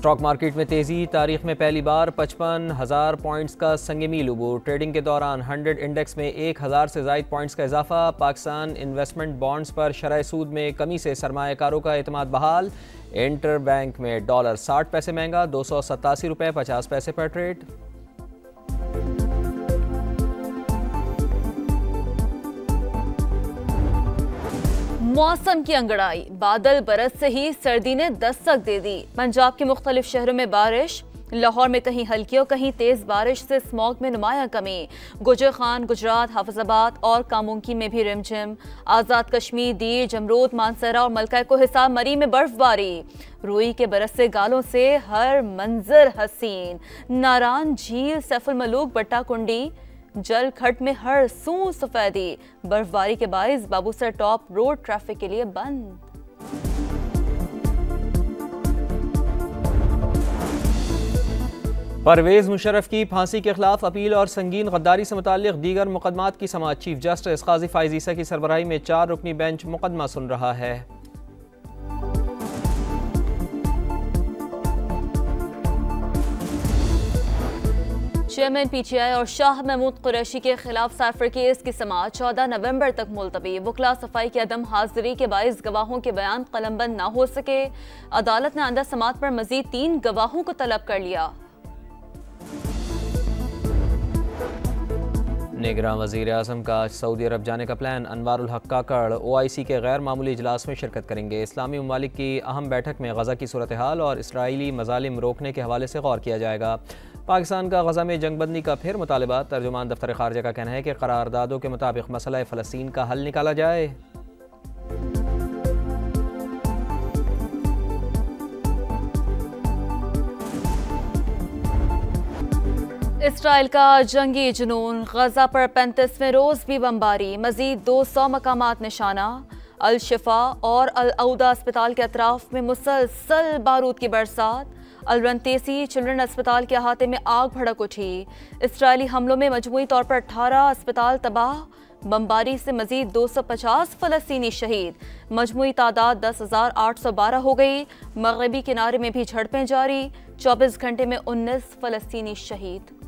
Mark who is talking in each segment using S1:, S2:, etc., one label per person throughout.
S1: Stock market में तेज़ी, तारीख में पहली बार 55,000 पॉइंट्स का संग मील उबूर। ट्रेडिंग के दौरान 100 इंडेक्स में 1,000 से ज़ायद पॉइंट्स का इजाफा। पाकिस्तान इन्वेस्टमेंट बॉन्ड्स पर शरह सूद में कमी से सरमायाकारों का एतमाद बहाल। इंटर बैंक में डॉलर 60 पैसे महंगा, 287 रुपये 50 पैसे पर ट्रेड।
S2: मौसम की अंगड़ाई, बादल बरस से ही सर्दी ने दस्तक दे दी। पंजाब के मुख्तलिफ शहरों में बारिश, लाहौर में कहीं हल्की और कहीं तेज बारिश से स्मॉग में नुमाया कमी। गुजर खान, गुजरात, हाफिजाबाद और कामुंकी में भी रिमझिम। आज़ाद कश्मीर, दीर, जमरूद, मानसरा और मलका को हिसाब मरी में बर्फबारी। रुई के बरसते गालों से हर मंजर हसीन। नारान झील, सैफुल मलूक, बट्टा कुंडी, जल खट में हर सू सफेदी। बर्फबारी के बाइस बाबूसर टॉप रोड ट्रैफिक के लिए बंद।
S1: परवेज मुशर्रफ की फांसी के खिलाफ अपील और संगीन गद्दारी से मुताल्लिक दीगर मुकदमात की समाअत। चीफ जस्टिस काजी फाइज ईसा की सरबराही में 4 रुकनी बेंच मुकदमा सुन रहा है।
S2: चेयरमैन पीटीआई और शाह महमूद कुरैशी के खिलाफ साइफर केस की समाअत 14 नवंबर तक मुलतवी। वकला सफाई की अदम हाजिरी के बाइस गवाहों के बयान कलमबंद न हो सके। अदालत ने आइंदा समाअत पर मजीद 3 गवाहों को तलब कर लिया।
S1: निगरान वज़ीर आज़म का सऊदी अरब जाने का प्लान। अनवारुल हक काकड़ OIC के गैर मामूली इजलास में शिरकत करेंगे। इस्लामी ममालिक की अहम बैठक में गज़ा की सूरत हाल और इसराइली मज़ालिम रोकने के हवाले से गौर किया जाएगा। पाकिस्तान का गज़ा में जंगबंदी का फिर मुतालबा। तर्जुमान दफ्तर खारजा का कहना है कि करारदादों के मुताबिक मसला फ़लस्तीन का हल निकाला जाए।
S2: इसराइल का जंगी जुनून, गजा पर 35वें रोज भी बमबारी। मजीद 200 मकामात निशाना। अल शिफा और अल औदा अस्पताल के अतराफ में मुसलसल बारूद की बरसात। अल रंतेसी चिल्ड्रन अस्पताल के अहाते में आग भड़क उठी। इसराइली हमलों में मजमूई तौर पर 18 अस्पताल तबाह। बमबारी से मजीद 250 फ़लस्तीनी शहीद। मजमूई तादाद 10,812 हो गई। मगरबी किनारे में भी झड़पें जारी। 24 घंटे में 19 फ़लस्तीनी शहीद।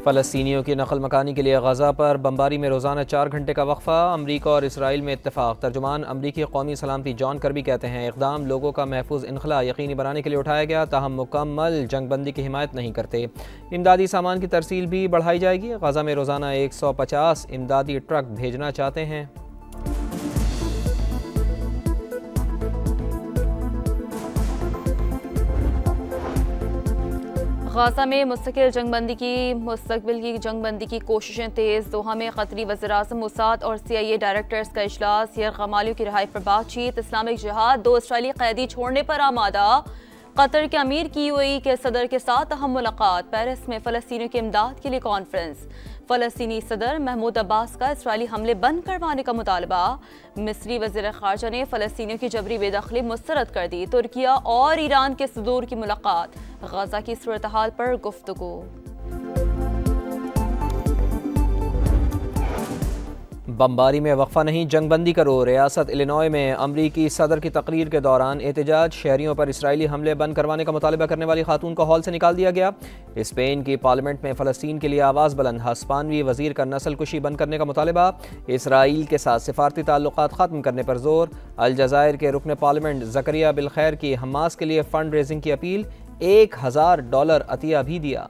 S1: फ़लस्तीनियों की नकल मकानी के लिए गज़ा पर बमबारी में रोज़ाना 4 घंटे का वक्फ़ा। अमरीका और इसराइल में इत्तेफाक। तर्जुमान अमरीकी कौमी सलामती जॉन करबी कहते हैं इक़दाम लोगों का महफूज इनखला यकीनी बनाने के लिए उठाया गया, ताहम मुकम्मल जंगबंदी की हिमायत नहीं करते। इमदादी सामान की तरसील भी बढ़ाई जाएगी। गज़ा में रोज़ाना 150 इमदादी ट्रक भेजना चाहते हैं।
S2: गाज़ा में मुस्तकिल जंगबंदी की कोशिशें तेज़। दोहा में कतरी वज़ीर-ए-आज़म, मोसाद और CIA डायरेक्टर्स का इजलास। यरगमालियों की रिहाई पर बातचीत। इस्लामिक जिहाद 2 इसराइली कैदी छोड़ने पर आमादा। कतर के अमीर की UAE के सदर के साथ अहम मुलाकात। पेरिस में फ़लस्तीनियों की इमदाद के लिए कॉन्फ्रेंस। फ़लस्तीनी सदर महमूद अब्बास का इसराइली हमले बंद करवाने का मुतालबा। मिस्री वज़ीर ख़ारजा ने फ़लस्तीनियों की जबरी बेदखली मुस्तरद कर दी। तुर्किया और ईरान के सदूर की मुलाकात। गज़ा की सूरत हाल पर गुफ्तगू।
S1: बमबारी में वक्फा नहीं, जंगबंदी करो। रियासत इलिनॉय में अमरीकी सदर की तकरीर के दौरान एहतजाज। शहरियों पर इसराइली हमले बंद करवाने का मुतालबा करने वाली खातून को हॉल से निकाल दिया गया। स्पेन की पार्लियामेंट में फ़लस्तीन के लिए आवाज़ बुलंद। हस्पानवी वज़ीर का नस्ल कुशी बंद करने का मुतालबा। इसराइल के साथ सिफारती ताल्लुकात ख़त्म करने पर जोर। अलजायर के रुकन पार्लियामेंट ज़करिया बिलखैर की हमास के लिए फ़ंड रेजिंग की अपील। $1,000 अतिया भी दिया।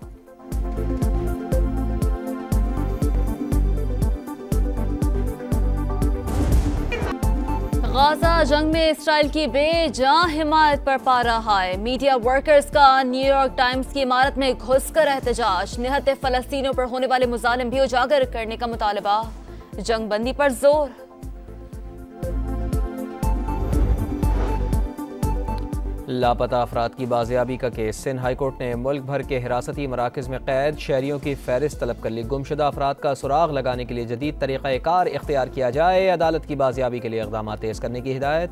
S2: गाज़ा जंग में इसराइल की बेजान हिमायत पर पा रहा है। मीडिया वर्कर्स का न्यूयॉर्क टाइम्स की इमारत में घुसकर एहतजाज। निहत्ते फ़लस्तीनियों पर होने वाले मुजालिम भी उजागर करने का मुतालबा। जंगबंदी पर जोर।
S1: लापता अफराद की बाजियाबी का केस। सिंध हाईकोर्ट ने मुल्क भर के हिरासती मराकज़ में कैद शहरियों की फहरिस्त तलब कर ली। गुमशुदा अफराद का सुराग लगाने के लिए जदीद तरीक़ाकार इख्तियार किया जाए। अदालत की बाजियाबी के लिए इक़दाम तेज़ करने की हिदायत।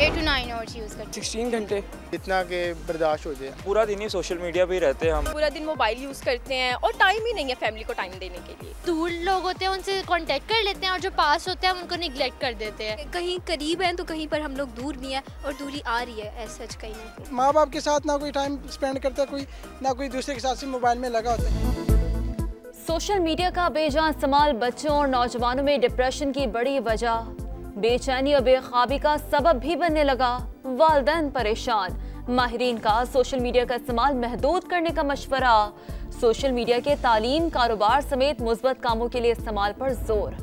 S3: 8 to 9 आवर्स यूज़ करते हैं।
S4: 16 घंटे
S5: जितना के बर्दाश्त हो जाए।
S6: पूरा दिन ही सोशल मीडिया पे ही रहते हैं हम।
S7: पूरा दिन मोबाइल यूज़ करते हैं और टाइम ही नहीं है फैमिली को टाइम देने के लिए।
S3: दूर लोग होते हैं उनसे कांटेक्ट कर लेते हैं और जो पास होते हैं उनको निगलेक्ट कर देते हैं।
S8: कहीं करीब हैं तो कहीं पर हम लोग दूर भी हैं और दूरी आ रही है ऐसा सच कहीं ना कहीं।
S4: माँ बाप के साथ ना कोई टाइम स्पेंड करता, कोई ना कोई दूसरे के साथ से मोबाइल में लगा होता है।
S2: सोशल मीडिया का बेजान इस्तेमाल बच्चों और नौजवानों में डिप्रेशन की बड़ी वजह, बेचैनी और बेख्वाबी का सबब भी बनने लगा। वालिदैन परेशान, माहिरीन का सोशल मीडिया का इस्तेमाल महदूद करने का मशवरा। सोशल मीडिया के तालीम, कारोबार समेत मुस्बत कामों के लिए इस्तेमाल पर जोर।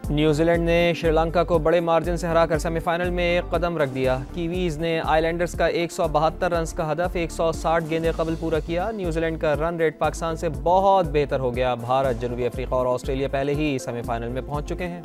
S1: न्यूजीलैंड ने श्रीलंका को बड़े मार्जिन से हराकर सेमीफाइनल में एक कदम रख दिया। कीवीज ने आइलैंडर्स का 172 रन का हदफ 160 गेंदें कबल पूरा किया। न्यूजीलैंड का रन रेट पाकिस्तान से बहुत बेहतर हो गया। भारत, जनूबी अफ्रीका और ऑस्ट्रेलिया पहले ही सेमीफाइनल में पहुंच चुके हैं।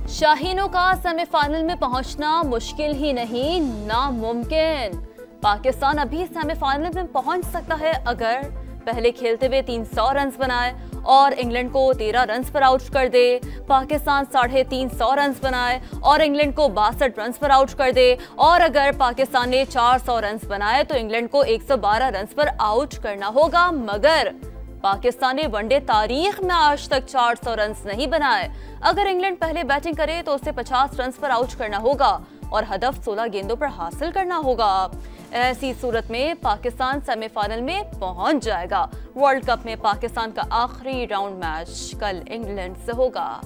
S2: शाहीनों का सेमीफाइनल में पहुंचना मुश्किल ही नहीं, नामुमकिन। पाकिस्तान अभी सेमीफाइनल में पहुंच सकता है अगर पहले खेलते हुए 300 रन बनाए और इंग्लैंड को 13 रन पर आउट कर दे। पाकिस्तान 350 रन बनाए और इंग्लैंड को 62 रन पर आउट कर दे। और अगर पाकिस्तान ने 400 रन बनाए तो इंग्लैंड को 112 रन पर आउट करना होगा। मगर पाकिस्तान ने वनडे तारीख में आज तक 400 रन नहीं बनाए। अगर इंग्लैंड पहले बैटिंग करे तो उसे 50 रन पर आउट करना होगा और हदफ 16 गेंदों पर हासिल करना होगा। ऐसी सूरत में पाकिस्तान सेमीफाइनल में पहुंच जाएगा। वर्ल्ड कप में पाकिस्तान का आखिरी राउंड मैच कल इंग्लैंड से होगा।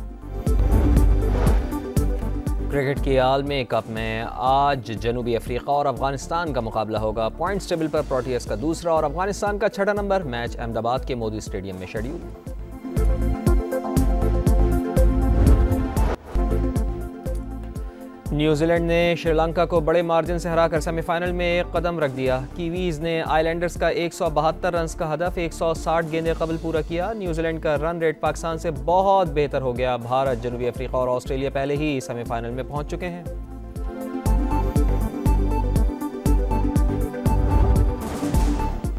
S1: क्रिकेट के आलमी कप में आज जनूबी अफ्रीका और अफगानिस्तान का मुकाबला होगा। पॉइंट्स टेबल पर प्रोटियस का दूसरा और अफगानिस्तान का छठा नंबर। मैच अहमदाबाद के मोदी स्टेडियम में शेड्यूल। न्यूजीलैंड ने श्रीलंका को बड़े मार्जिन से हराकर सेमीफाइनल में एक कदम रख दिया। कीवीज ने आइलैंडर्स का 172 रन का हदफ 160 गेंदें कबल पूरा किया। न्यूजीलैंड का रन रेट पाकिस्तान से बहुत बेहतर हो गया। भारत, जनूबी अफ्रीका और ऑस्ट्रेलिया पहले ही सेमीफाइनल में पहुंच चुके हैं।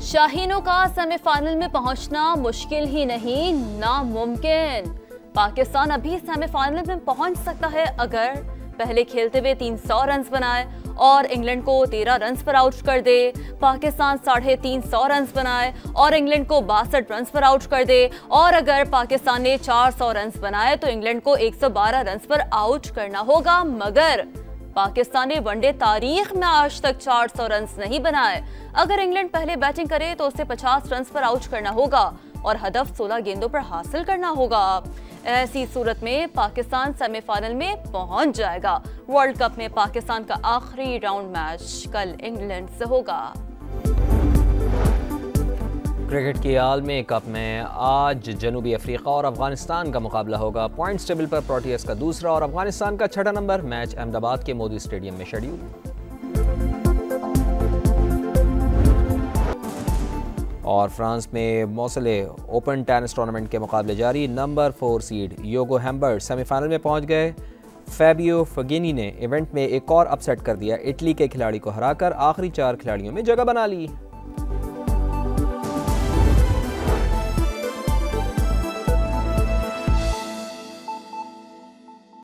S2: शाहीनों का सेमीफाइनल में पहुंचना मुश्किल ही नहीं, नामुमकिन। पाकिस्तान अभी सेमीफाइनल में पहुंच सकता है अगर पहले खेलते हुए 300 रन बनाए और इंग्लैंड को 13 रन पर आउट कर दे। पाकिस्तान 350 रन बनाए और इंग्लैंड को 62 रन पर आउट कर दे। और अगर पाकिस्तान ने 400 रन बनाए तो इंग्लैंड को 112 रन पर आउट करना होगा। मगर पाकिस्तान ने वनडे तारीख में आज तक 400 रन नहीं बनाए। अगर इंग्लैंड पहले बैटिंग करे तो उसे 50 रन पर आउट करना होगा और हदफ 16 गेंदों पर हासिल करना होगा। ऐसी सूरत में पाकिस्तान सेमीफाइनल में पहुंच जाएगा। वर्ल्ड कप में पाकिस्तान का आखिरी राउंड मैच कल इंग्लैंड से होगा।
S1: क्रिकेट के आलमी कप में आज जनूबी अफ्रीका और अफगानिस्तान का मुकाबला होगा। पॉइंट्स टेबल पर प्रोटियस का दूसरा और अफगानिस्तान का छठा नंबर। मैच अहमदाबाद के मोदी स्टेडियम में शेड्यूल। और फ्रांस में मौसले ओपन टेनिस टूर्नामेंट के मुकाबले जारी। नंबर 4 सीड योगो हैम्बर्ट सेमीफाइनल में पहुंच गए। फैबियो फगिनी ने इवेंट में एक और अपसेट कर दिया। इटली के खिलाड़ी को हराकर आखिरी 4 खिलाड़ियों में जगह बना ली।